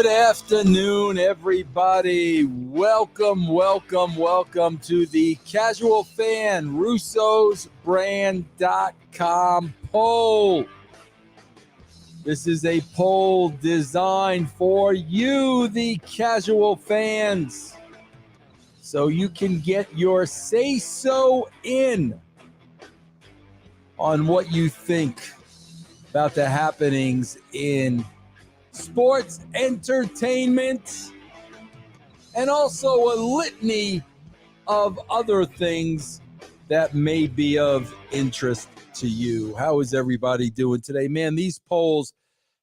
Good afternoon, everybody. Welcome to the Casual Fan, Russo'sBrand.com poll. This is a poll designed for you, the casual fans, so you can get your say-so in on what you think about the happenings in sports, entertainment, and also a litany of other things that may be of interest to you. How is everybody doing today? Man, these polls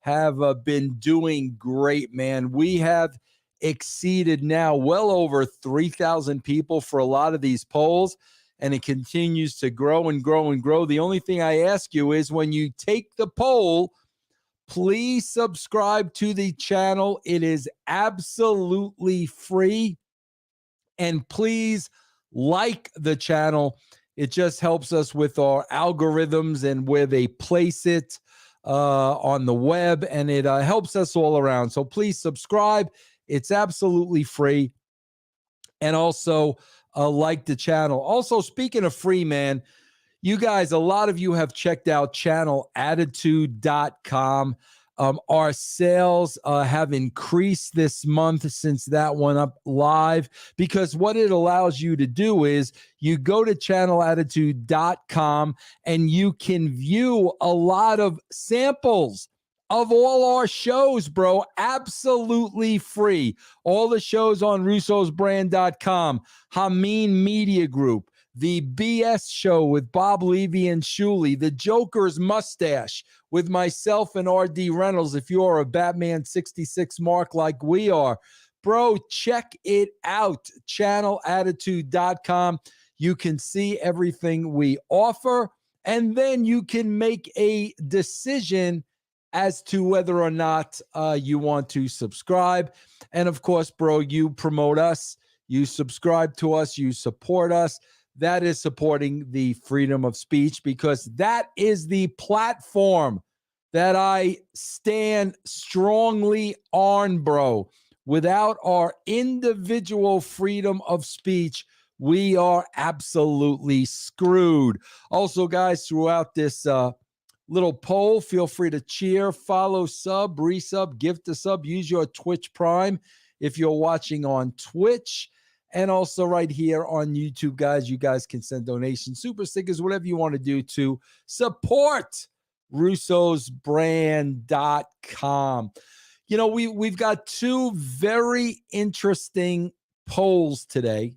have been doing great, man. We have exceeded now well over 3,000 people for a lot of these polls, and it continues to grow and grow and grow. The only thing I ask you is when you take the poll, please subscribe to the channel. It is absolutely free. And please like the channel. It just helps us with our algorithms and where they place it on the web. And it helps us all around. So please subscribe. It's absolutely free. And also like the channel. Also, speaking of free, man, you guys, a lot of you have checked out channelattitude.com. Our sales have increased this month since that went up live, because what it allows you to do is you go to channelattitude.com and you can view a lot of samples of all our shows, bro, absolutely free. All the shows on Russo'sBrand.com, Hameen Media Group, the BS Show with Bob Levy and Shuley, the Joker's Mustache with myself and R.D. Reynolds, if you're a Batman 66 mark like we are. Bro, check it out, channelattitude.com. You can see everything we offer, and then you can make a decision as to whether or not you want to subscribe. And of course, bro, you promote us, you subscribe to us, you support us. That is supporting the freedom of speech, because that is the platform that I stand strongly on, bro. Without our individual freedom of speech, we are absolutely screwed. Also, guys, throughout this little poll, feel free to cheer, follow, sub, resub, gift a sub, use your Twitch Prime if you're watching on Twitch. And also right here on YouTube, guys, you guys can send donations, super stickers, whatever you want to do to support Russo'sBrand.com. You know, we've got two very interesting polls today.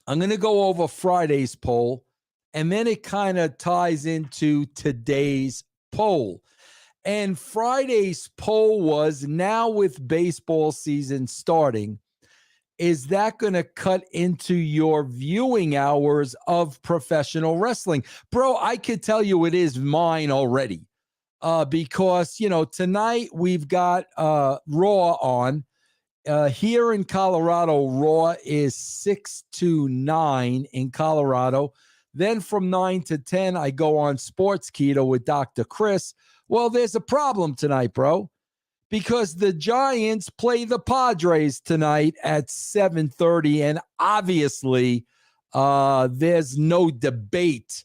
I'm going to go over Friday's poll, and then it kind of ties into today's poll. And Friday's poll was, now with baseball season starting, is that going to cut into your viewing hours of professional wrestling? Bro, I could tell you it is mine already, because, you know, tonight we've got Raw on. Here in Colorado, Raw is 6 to 9 in Colorado. Then from 9 to 10, I go on Sports Keto with Dr. Chris. Well, there's a problem tonight, bro, because the Giants play the Padres tonight at 7:30, and obviously there's no debate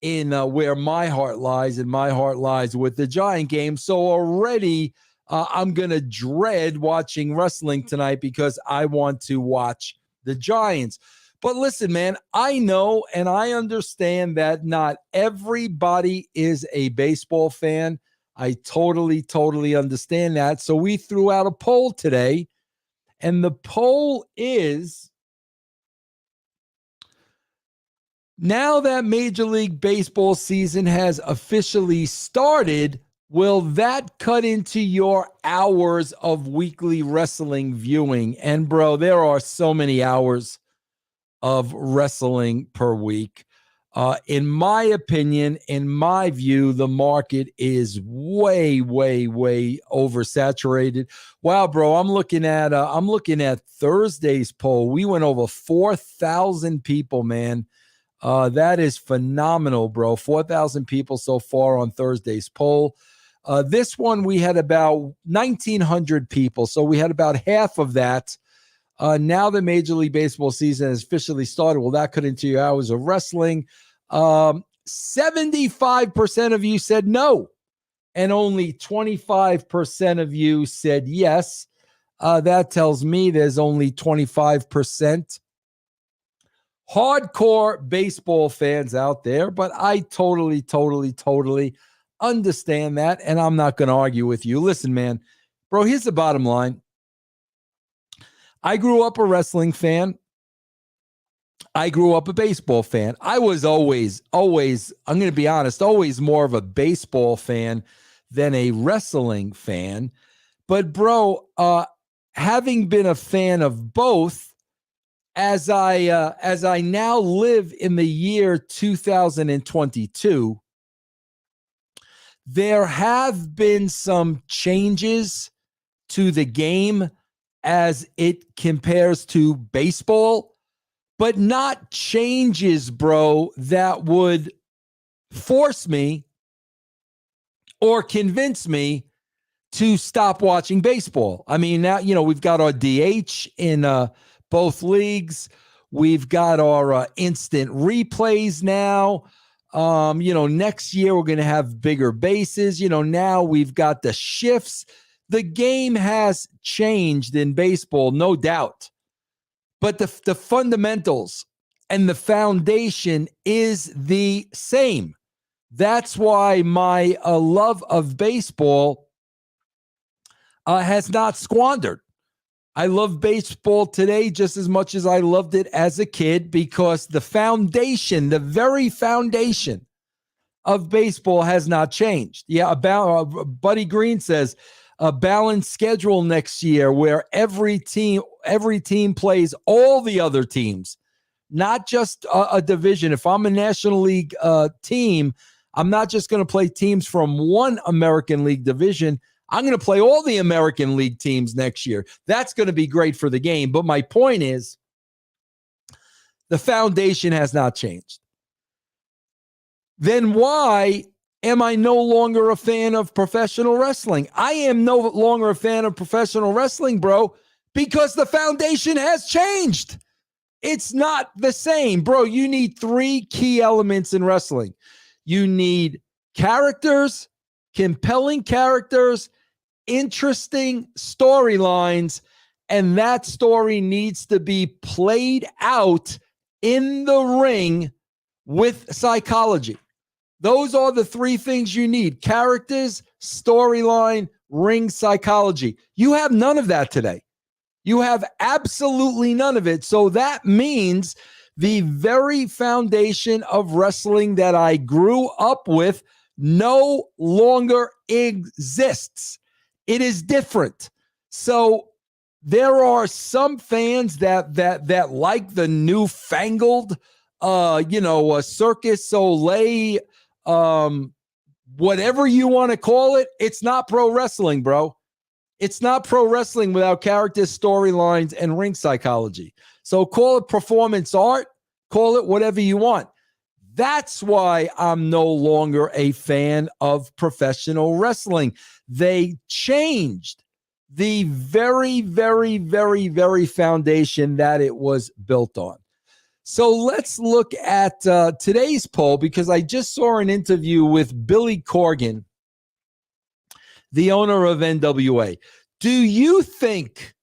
in where my heart lies, and my heart lies with the Giant game. So already I'm going to dread watching wrestling tonight because I want to watch the Giants. But listen, man, I know and I understand that not everybody is a baseball fan. I totally understand that. So we threw out a poll today, and the poll is, now that Major League Baseball season has officially started, will that cut into your hours of weekly wrestling viewing? And bro, there are so many hours of wrestling per week. In my opinion, in my view, the market is way oversaturated. Wow, bro, I'm looking at Thursday's poll. We went over 4,000 people, man. That is phenomenal, bro. 4,000 people so far on Thursday's poll. This one, we had about 1,900 people. So we had about half of that. Now the Major League Baseball season has officially started. Well, that cut into your hours of wrestling. 75% of you said no, and only 25% of you said yes. That tells me there's only 25% hardcore baseball fans out there, but I totally understand that, and I'm not going to argue with you. Listen, man, bro, here's the bottom line. I grew up a wrestling fan. I grew up a baseball fan. I was always, I'm going to be honest, always more of a baseball fan than a wrestling fan. But, bro, having been a fan of both, as I now live in the year 2022, there have been some changes to the game as it compares to baseball, but not changes, bro, that would force me or convince me to stop watching baseball. I mean, now, we've got our DH in both leagues. We've got our instant replays now. Next year we're going to have bigger bases. Now we've got the shifts. The game has changed in baseball, no doubt. But the fundamentals and the foundation is the same. That's why my love of baseball has not squandered. I love baseball today just as much as I loved it as a kid, because the foundation, the very foundation of baseball has not changed. Yeah, Buddy Green says a balanced schedule next year where every team plays all the other teams, not just a division. If I'm a National League team, I'm not just going to play teams from one American League division. I'm going to play all the American League teams next year. That's going to be great for the game. But my point is, the foundation has not changed. Then why am I no longer a fan of professional wrestling? I am no longer a fan of professional wrestling, bro, because the foundation has changed. It's not the same, bro. You need three key elements in wrestling. You need characters, compelling characters, interesting storylines, and that story needs to be played out in the ring with psychology. Those are the three things you need: characters, storyline, ring psychology. You have none of that today. You have absolutely none of it. So that means the very foundation of wrestling that I grew up with no longer exists. It is different. So there are some fans that like the newfangled, Circus Soleil, whatever you want to call it. It's not pro wrestling, bro. It's not pro wrestling without characters, storylines, and ring psychology. So call it performance art, call it whatever you want. That's why I'm no longer a fan of professional wrestling. They changed the very, very, very, very foundation that it was built on. So let's look at today's poll, because I just saw an interview with Billy Corgan, the owner of NWA. Do you think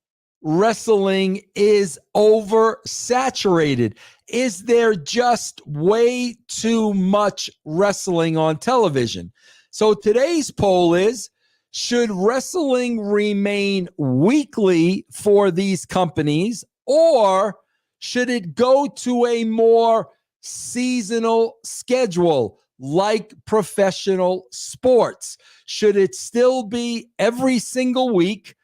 wrestling is oversaturated? Is there just way too much wrestling on television? So today's poll is, should wrestling remain weekly for these companies, or should it go to a more seasonal schedule like professional sports? Should it still be every single week,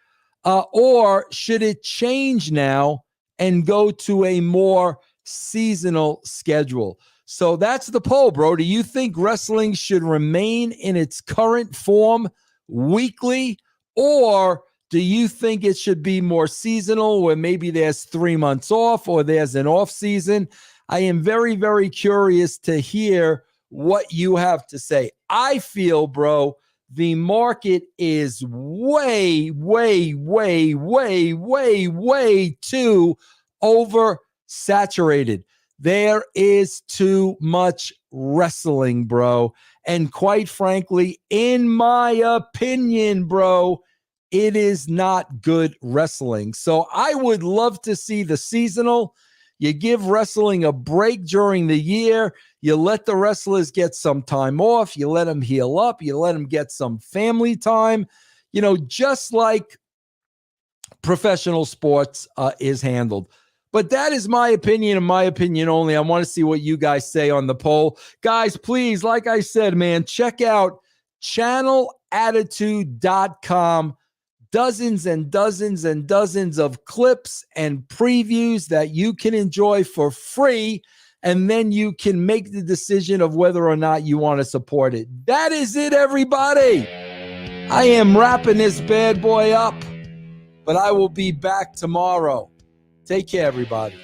or should it change now and go to a more seasonal schedule? So that's the poll, bro. Do you think wrestling should remain in its current form weekly, or do you think it should be more seasonal, where maybe there's 3 months off or there's an off season? I am very, very curious to hear what you have to say. I feel, bro, The market is way, way, way, way, way, way too oversaturated. There is too much wrestling, bro. And quite frankly, in my opinion, bro, it is not good wrestling. So I would love to see the seasonal. You give wrestling a break during the year. You let the wrestlers get some time off. You let them heal up. You let them get some family time, just like professional sports is handled. But that is my opinion and my opinion only. I want to see what you guys say on the poll. Guys, please, like I said, man, check out channelattitude.com. Dozens and dozens and dozens of clips and previews that you can enjoy for free, and then you can make the decision of whether or not you want to support it. That is it, everybody. I am wrapping this bad boy up, but I will be back tomorrow. Take care, everybody.